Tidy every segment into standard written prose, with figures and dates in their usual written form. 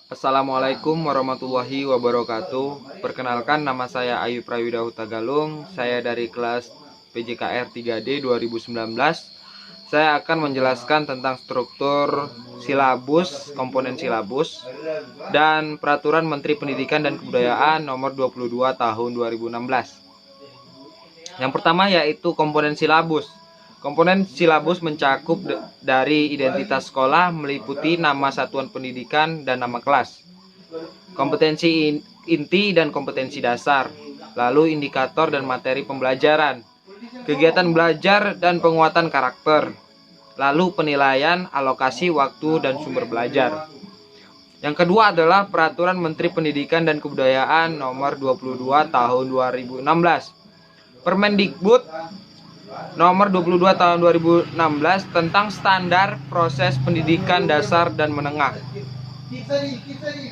Assalamualaikum warahmatullahi wabarakatuh. Perkenalkan, nama saya Ayu Prawida Hutagalung. Saya dari kelas PJKR 3D 2019. Saya akan menjelaskan tentang struktur silabus, komponen silabus, dan Peraturan Menteri Pendidikan dan Kebudayaan Nomor 22 Tahun 2016. Yang pertama yaitu komponen silabus. Komponen silabus mencakup dari identitas sekolah, meliputi nama satuan pendidikan dan nama kelas, kompetensi inti dan kompetensi dasar, lalu indikator dan materi pembelajaran, kegiatan belajar dan penguatan karakter, lalu penilaian, alokasi waktu dan sumber belajar. Yang kedua adalah Peraturan Menteri Pendidikan dan Kebudayaan Nomor 22 Tahun 2016. Permendikbud Nomor 22 Tahun 2016 tentang standar proses pendidikan dasar dan menengah.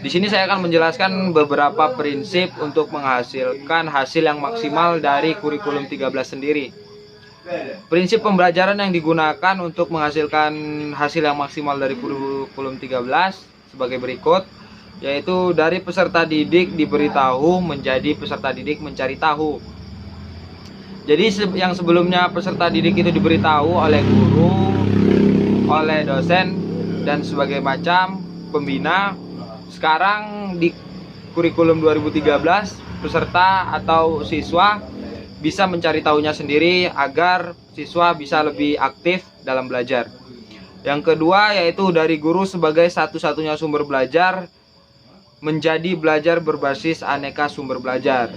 Di sini saya akan menjelaskan beberapa prinsip untuk menghasilkan hasil yang maksimal dari kurikulum 13 sendiri. Prinsip pembelajaran yang digunakan untuk menghasilkan hasil yang maksimal dari kurikulum 13 sebagai berikut, yaitu dari peserta didik diberitahu menjadi peserta didik mencari tahu. Jadi yang sebelumnya peserta didik itu diberitahu oleh guru, oleh dosen, dan sebagai macam pembina. Sekarang di kurikulum 2013, peserta atau siswa bisa mencari tahunya sendiri agar siswa bisa lebih aktif dalam belajar. Yang kedua yaitu dari guru sebagai satu-satunya sumber belajar menjadi belajar berbasis aneka sumber belajar.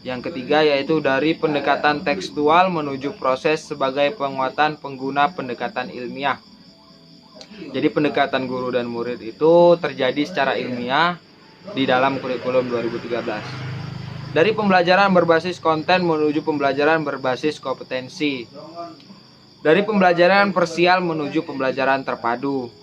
Yang ketiga yaitu dari pendekatan tekstual menuju proses sebagai penguatan pengguna pendekatan ilmiah. Jadi pendekatan guru dan murid itu terjadi secara ilmiah di dalam kurikulum 2013. Dari pembelajaran berbasis konten menuju pembelajaran berbasis kompetensi. Dari pembelajaran parsial menuju pembelajaran terpadu.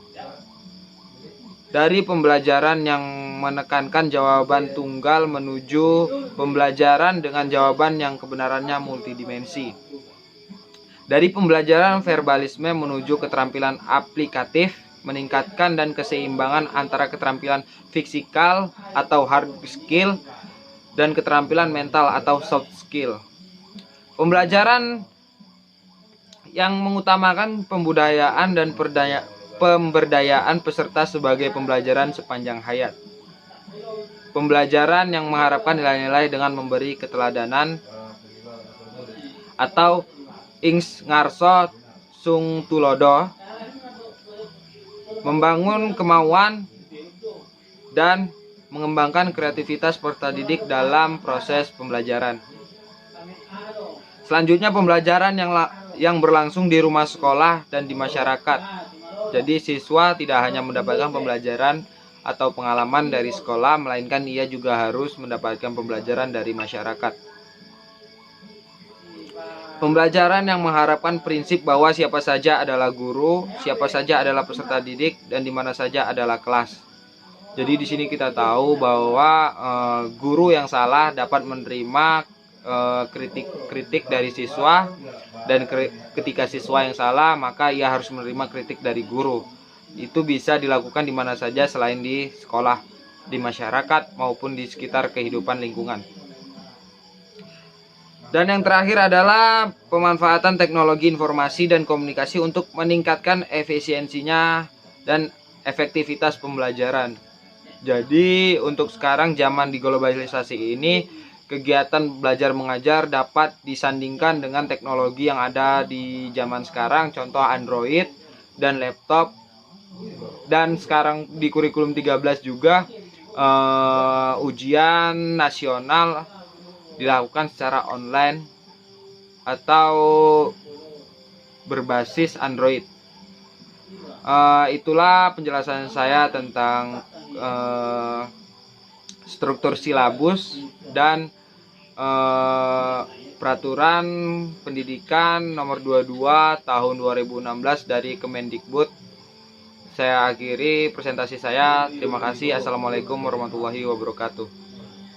Dari pembelajaran yang menekankan jawaban tunggal menuju pembelajaran dengan jawaban yang kebenarannya multidimensi. Dari pembelajaran verbalisme menuju keterampilan aplikatif, meningkatkan dan keseimbangan antara keterampilan fisikal atau hard skill dan keterampilan mental atau soft skill. Pembelajaran yang mengutamakan pembudayaan dan pemberdayaan peserta sebagai pembelajaran sepanjang hayat. Pembelajaran yang mengharapkan nilai-nilai dengan memberi keteladanan atau ings ngarso sung tulodo, membangun kemauan dan mengembangkan kreativitas peserta didik dalam proses pembelajaran. Selanjutnya pembelajaran yang berlangsung di rumah sekolah dan di masyarakat. Jadi siswa tidak hanya mendapatkan pembelajaran atau pengalaman dari sekolah, melainkan ia juga harus mendapatkan pembelajaran dari masyarakat. Pembelajaran yang mengharapkan prinsip bahwa siapa saja adalah guru, siapa saja adalah peserta didik, dan di mana saja adalah kelas. Jadi di sini kita tahu bahwa guru yang salah dapat menerima kritik dari siswa, dan ketika siswa yang salah maka ia harus menerima kritik dari guru. Itu bisa dilakukan di mana saja selain di sekolah, di masyarakat maupun di sekitar kehidupan lingkungan. Dan yang terakhir adalah pemanfaatan teknologi informasi dan komunikasi untuk meningkatkan efisiensinya dan efektivitas pembelajaran. Jadi untuk sekarang zaman diglobalisasi ini, kegiatan belajar mengajar dapat disandingkan dengan teknologi yang ada di zaman sekarang, contoh Android dan laptop. Dan sekarang di kurikulum 13 juga ujian nasional dilakukan secara online atau berbasis Android. Itulah penjelasan saya tentang struktur silabus dan Peraturan Pendidikan Nomor 22 Tahun 2016 dari Kemendikbud. Saya akhiri presentasi saya. Terima kasih. Assalamualaikum warahmatullahi wabarakatuh.